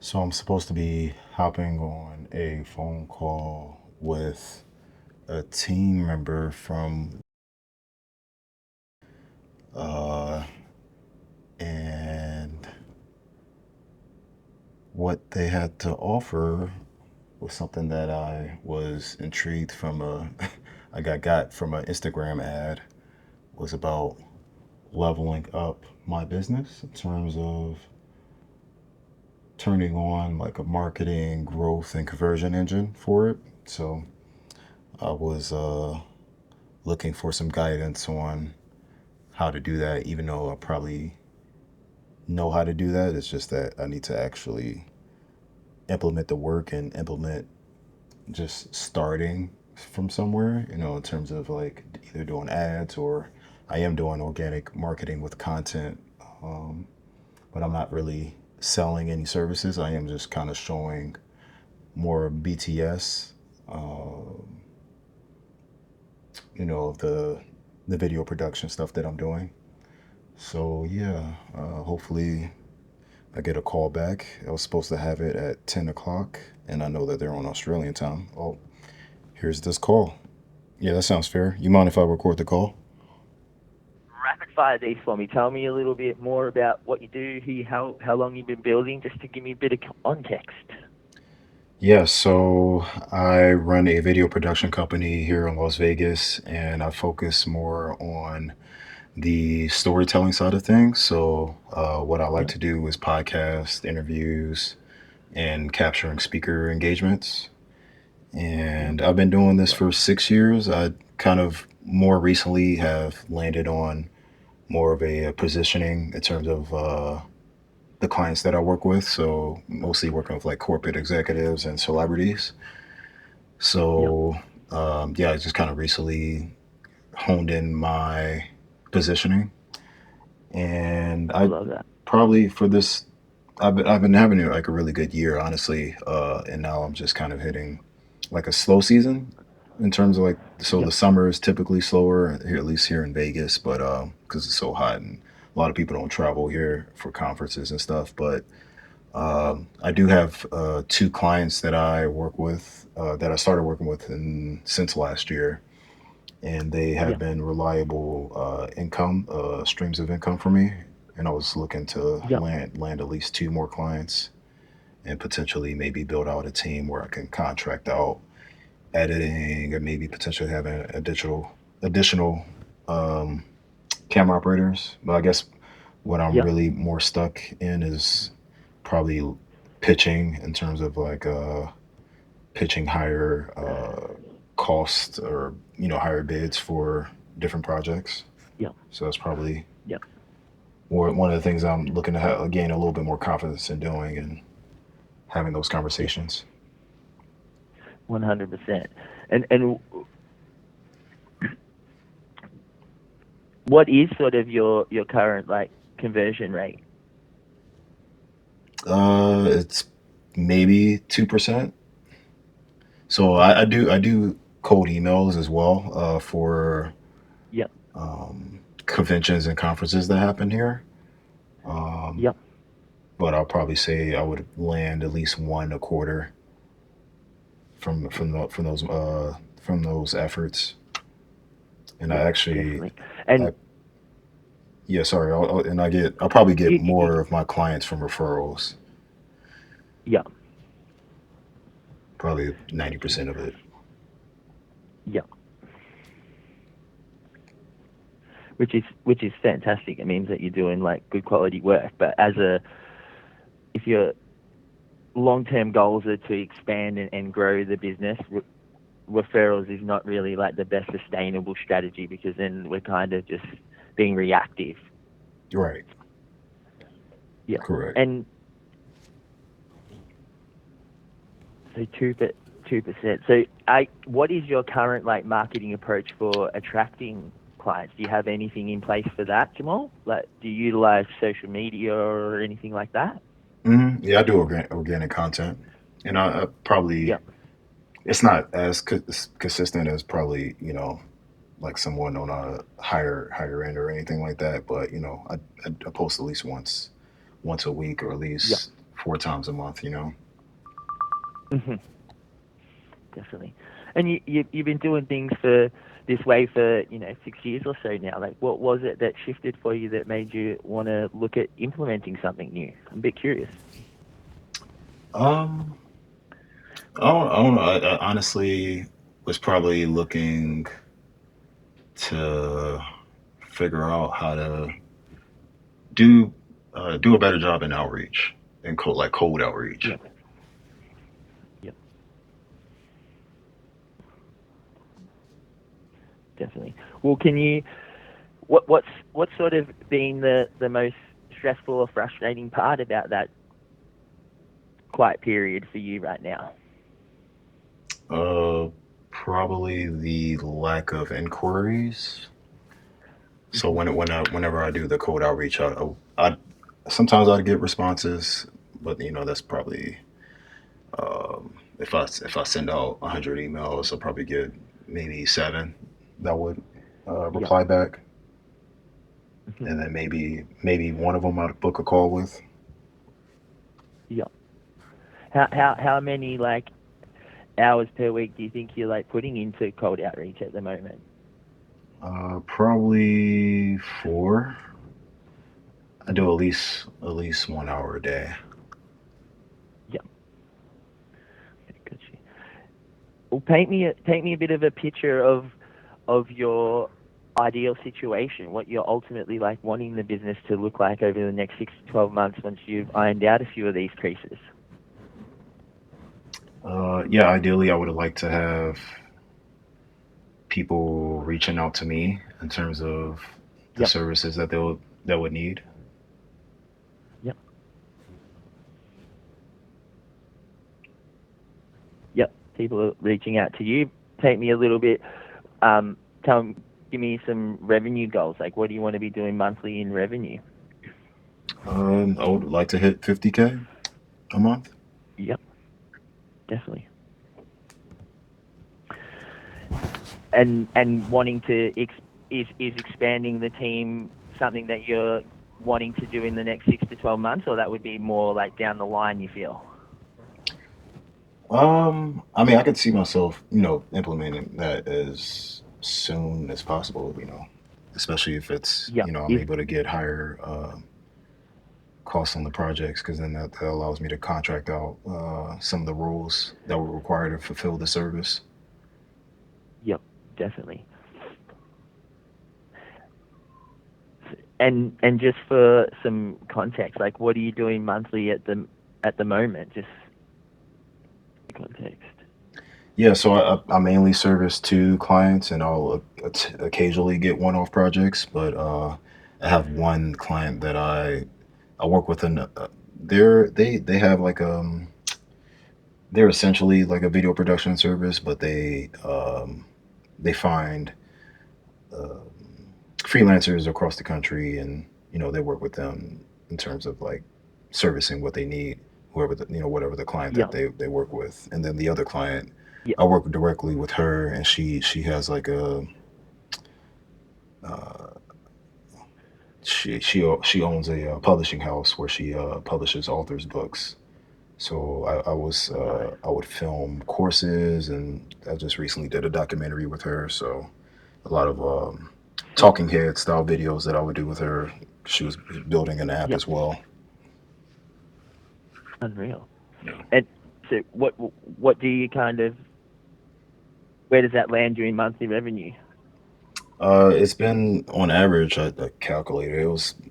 So I'm supposed to be hopping on a phone call with a team member from uh and what they had to offer was something that I was intrigued from a I got from an Instagram ad was about leveling up my business in terms of turning on like a marketing growth and conversion engine for it. So I was looking for some guidance on how to do that, even though I probably know how to do that. It's just that I need to actually implement the work and implement just starting from somewhere, in terms of like either doing ads or I am doing organic marketing with content, but I'm not really selling any services. I am just kind of showing more BTS, the video production stuff that I'm doing. So yeah, hopefully I get a call back. I was supposed to have it at 10 o'clock, and I know that they're on Australian time. Oh, here's this call. Yeah, that sounds fair. You mind if I record the call? Rapid fire these for me. Tell me a little bit more about what you do, how long you've been building, just to give me a bit of context. Yeah, so I run a video production company here in Las Vegas, and I focus more on the storytelling side of things. So, what I like Yeah, to do is podcast interviews and capturing speaker engagements. yeah, And I've been doing this right, for 6 years. I kind of more recently have landed on more of a positioning in terms of the clients that I work with. So mostly working with like corporate executives and celebrities. yeah. So yeah, I just kind of recently honed in my positioning, and I I love that. probably for this, I've been having like a really good year, honestly. And now I'm just kind of hitting like a slow season in terms of like, so Yeah, the summer is typically slower here, at least here in Vegas, but because it's so hot and a lot of people don't travel here for conferences and stuff. But I do have two clients that I work with, that I started working with since last year, and they have yeah, been reliable income streams of income for me. And I was looking to yeah, land at least two more clients and potentially maybe build out a team where I can contract out editing and maybe potentially having additional um, camera operators. But I guess what I'm yeah, really more stuck in is probably pitching in terms of like pitching higher costs or higher bids for different projects. yeah, So that's probably yeah. one of the things I'm looking to gain a little bit more confidence in doing and having those Yeah, conversations. 100%. And what is sort of your current like conversion rate? It's maybe 2%. So I do cold emails as well for Yeah, conventions and conferences that happen here. Um, yeah. but I'll probably say I would land at least one a quarter from those efforts. And I Yeah, actually, definitely. And I yeah, sorry, and I'll probably get you, more of my clients from referrals, yeah, probably ninety which is percent of it. yeah, which is fantastic. It means that you're doing like good quality work. But if your long term goals are to expand and grow the business, referrals is not really like the best sustainable strategy because then we're kind of just being reactive. Right, Yeah, correct. and so 2%. So, what is your current like marketing approach for attracting clients? Do you have anything in place for that, Jamal? Like, do you utilize social media or anything like that? Yeah, I do organic content, and I probably Yeah, it's not as consistent as probably like someone on a higher end or anything like that. But I post at least once a week, or at yeah, least 4 times a month. You know. Hmm. Definitely. And you've been doing things for this way for 6 years or so now. Like, what was it that shifted for you that made you want to look at implementing something new? I'm a bit curious. Um, I don't know. I honestly was probably looking to figure out how to do do a better job in outreach and cold outreach. Yep. Yep. Definitely. Well, can you what's sort of been the most stressful or frustrating part about that quiet period for you right now? Uh, Probably the lack of inquiries. So Hmm. whenever I do the cold outreach, I sometimes I get responses, but that's probably if I send out 100 emails, I'll probably get maybe seven that would Yep. reply back, Hmm. and then maybe one of them I'd book a call with. Yep. How many like hours per week do you think you're like putting into cold outreach at the moment? Probably four. I do at least 1 hour a day. Yep. Gotcha. Well, paint me a bit of a picture of your ideal situation, what you're ultimately like wanting the business to look like over the next 6 to 12 months once you've ironed out a few of these creases. Yeah, ideally, I would have liked to have people reaching out to me in terms of the Yep. services that would need. Yep. Yep. People are reaching out to you. Take me a little bit. Um, give me some revenue goals. Like, what do you want to be doing monthly in revenue? I would like to hit 50K a month. Yep. Definitely. And wanting to is expanding the team something that you're wanting to do in the next 6 to 12 months, or that would be more like down the line? You feel? I mean, I could see myself, implementing that as soon as possible. Especially if it's, Yep. I'm Is able to get higher costs on the projects, because then that allows me to contract out some of the rules that were required to fulfill the service. Yep. Definitely. And just for some context, like what are you doing monthly at the moment? Just context. Yeah, so I mainly service two clients, and I'll occasionally get one-off projects. But I have one client that I work with, and they have like they're essentially like a video production service, but they find uh, freelancers across the country, and they work with them in terms of like servicing what they need, whatever the client that Yep. they work with. And then the other client, Yep. I work directly with her, and she has like a uh, she owns a publishing house where she publishes authors books. So Nice. I would film courses, and I just recently did a documentary with her. So a lot of Sick. talking head style videos that I would do with her. She was building an app Yep. as well. Unreal. Yeah. And so what do you kind of where does that land you in monthly revenue? It's been on average. I calculated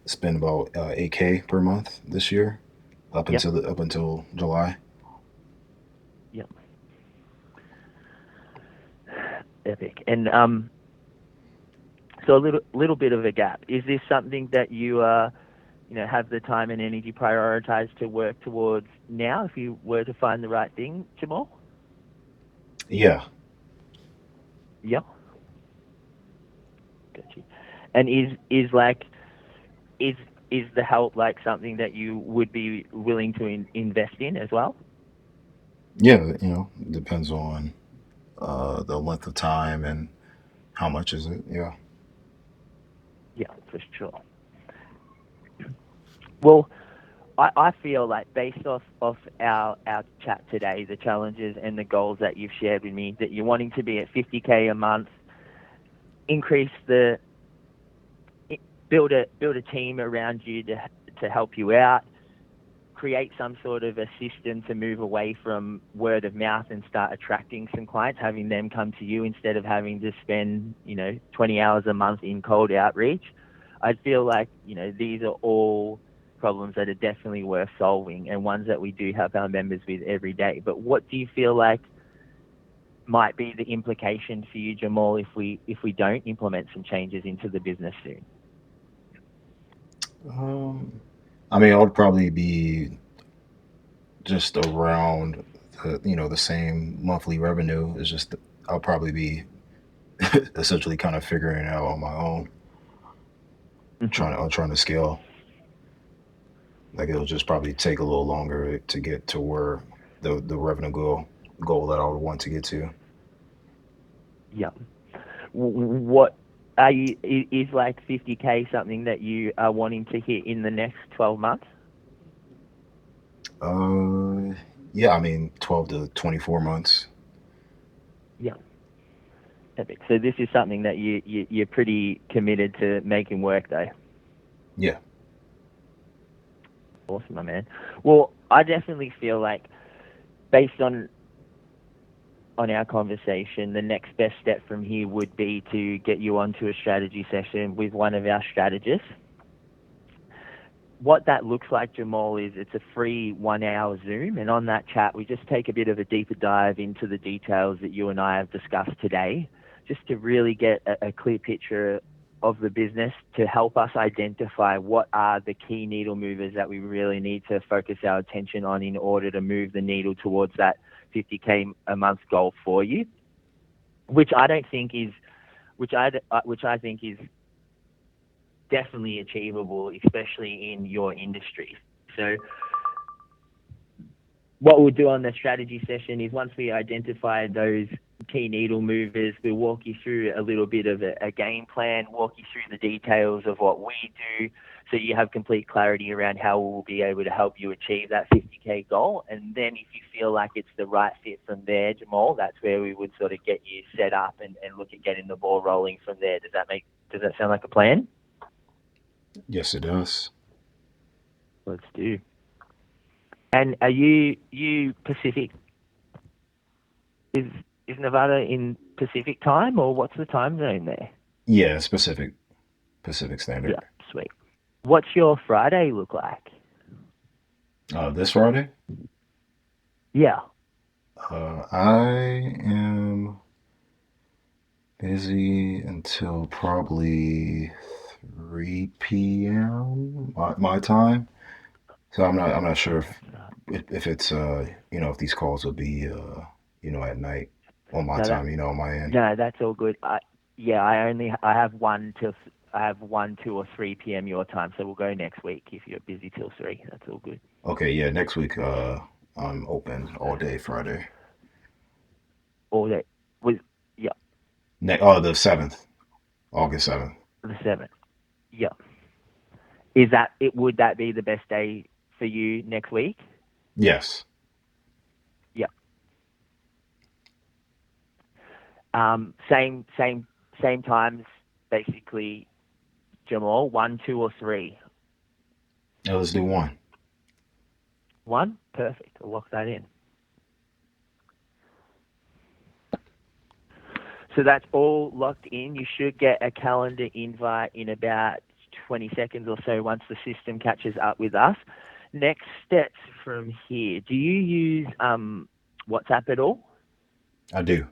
it's been about 8K per month this year, Yep. up until July. Yep. Epic. And so a little bit of a gap. Is this something that you have the time and energy prioritized to work towards now if you were to find the right thing, Jamal? Yeah. Yep. Gotcha. And is is the help like something that you would be willing to invest in as well? Yeah, it depends on the length of time and how much is it. Yeah. Yeah, for sure. Well, I feel like based off our chat today, the challenges and the goals that you've shared with me, that you're wanting to be at 50K a month, increase the build a team around you to help you out, create some sort of a system to move away from word of mouth and start attracting some clients, having them come to you instead of having to spend 20 hours a month in cold outreach. I feel like these are all problems that are definitely worth solving and ones that we do help our members with every day. But what do you feel like might be the implication for you, Jamal, if we don't implement some changes into the business soon? I mean, I would probably be just around the same monthly revenue. It's just I'll probably be essentially kind of figuring it out on my own, Hmm. trying to scale. Like it'll just probably take a little longer to get to where the revenue goal that I would want to get to. Yeah. What are you? Is like 50K something that you are wanting to hit in the next 12 months? Uh, yeah, I mean 12 to 24 months. Yeah. Epic. So this is something that you're pretty committed to making work, though. Yeah. Awesome, my man. Well, I definitely feel like based on our conversation, the next best step from here would be to get you onto a strategy session with one of our strategists. What that looks like, Jamal, is it's a free 1 hour Zoom. And on that chat, we just take a bit of a deeper dive into the details that you and I have discussed today, just to really get a clear picture of the business, to help us identify what are the key needle movers that we really need to focus our attention on in order to move the needle towards that 50K a month goal for you, which I don't think is, which I think is definitely achievable, especially in your industry. So what we'll do on the strategy session is once we identify those key needle movers, we'll walk you through a little bit of a game plan, walk you through the details of what we do, so you have complete clarity around how we'll be able to help you achieve that 50K goal. And then if you feel like it's the right fit from there, Jamal, that's where we would sort of get you set up and look at getting the ball rolling from there. Does that sound like a plan? Yes, it does. Let's do. And are you Pacific? Is is Nevada in Pacific time, or what's the time zone there? Yeah, Pacific Standard. Yeah, sweet. What's your Friday look like? This Friday, Yeah, I am busy until probably 3 p.m. My time. So I'm not sure if it's if these calls will be at night on my no, time, on my end. no, that's all good. Yeah, I have I have 1, 2, or 3 p.m. your time, so we'll go next week if you're busy till 3. That's all good. Okay, yeah, next week I'm open all day Friday. All that was yeah, The 7th, August 7th. the 7th. Yeah, is that it? Would that be the best day for you next week? Yes. Yeah. Same times basically, Jamal. 1, 2, or 3. Yeah, let's do one. 1, perfect. I'll lock that in. So that's all locked in. You should get a calendar invite in about 20 seconds or so once the system catches up with us. Next steps from here. Do you use WhatsApp at all? I do.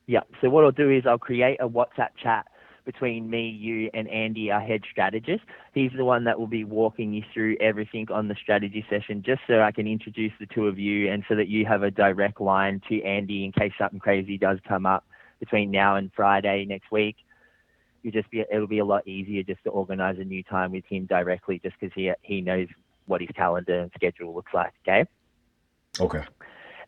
Yeah. So what I'll do is I'll create a WhatsApp chat between me, you, and Andy, our head strategist. He's the one that will be walking you through everything on the strategy session, just so I can introduce the two of you and so that you have a direct line to Andy in case something crazy does come up between now and Friday next week. It'll be a lot easier just to organize a new time with him directly, just because he knows what his calendar and schedule looks like. Okay. Okay.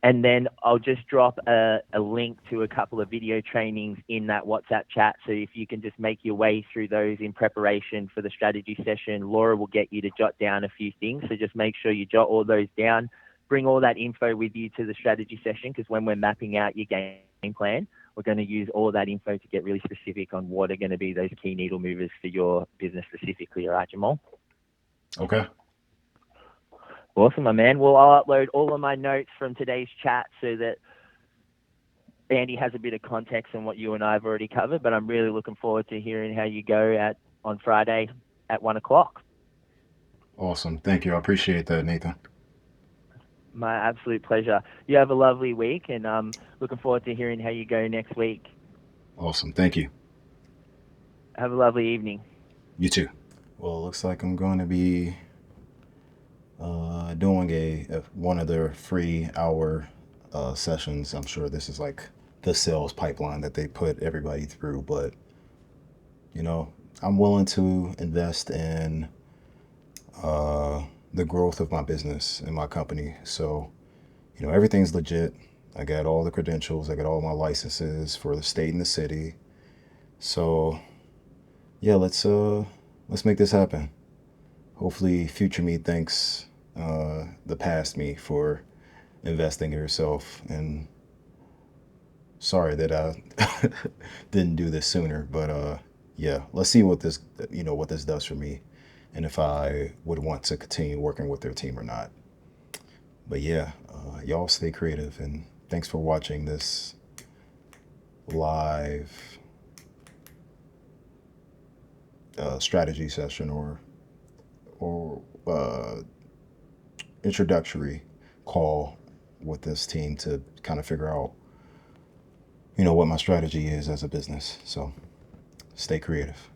And then I'll just drop a link to a couple of video trainings in that WhatsApp chat. So if you can just make your way through those in preparation for the strategy session, Laura will get you to jot down a few things. So just make sure you jot all those down. Bring all that info with you to the strategy session, because when we're mapping out your game plan, we're going to use all that info to get really specific on what are going to be those key needle movers for your business specifically. All right, Jamal? Okay. Awesome, my man. Well, I'll upload all of my notes from today's chat so that Andy has a bit of context on what you and I have already covered, but I'm really looking forward to hearing how you go on Friday at 1 o'clock. Awesome. Thank you. I appreciate that, Nathan. My absolute pleasure. You have a lovely week, and I'm looking forward to hearing how you go next week. Awesome. Thank you. Have a lovely evening. You too. Well, it looks like I'm going to be doing a one of their free hour sessions. I'm sure this is like the sales pipeline that they put everybody through, but you know, I'm willing to invest in the growth of my business and my company. So, everything's legit. I got all the credentials, I got all my licenses for the state and the city. So, yeah, let's make this happen. Hopefully, future me thanks the past me for investing in yourself. And sorry that I didn't do this sooner, but yeah, let's see what this does for me, and if I would want to continue working with their team or not. But yeah, y'all stay creative, and thanks for watching this live strategy session or introductory call with this team to kind of figure out what my strategy is as a business. So stay creative.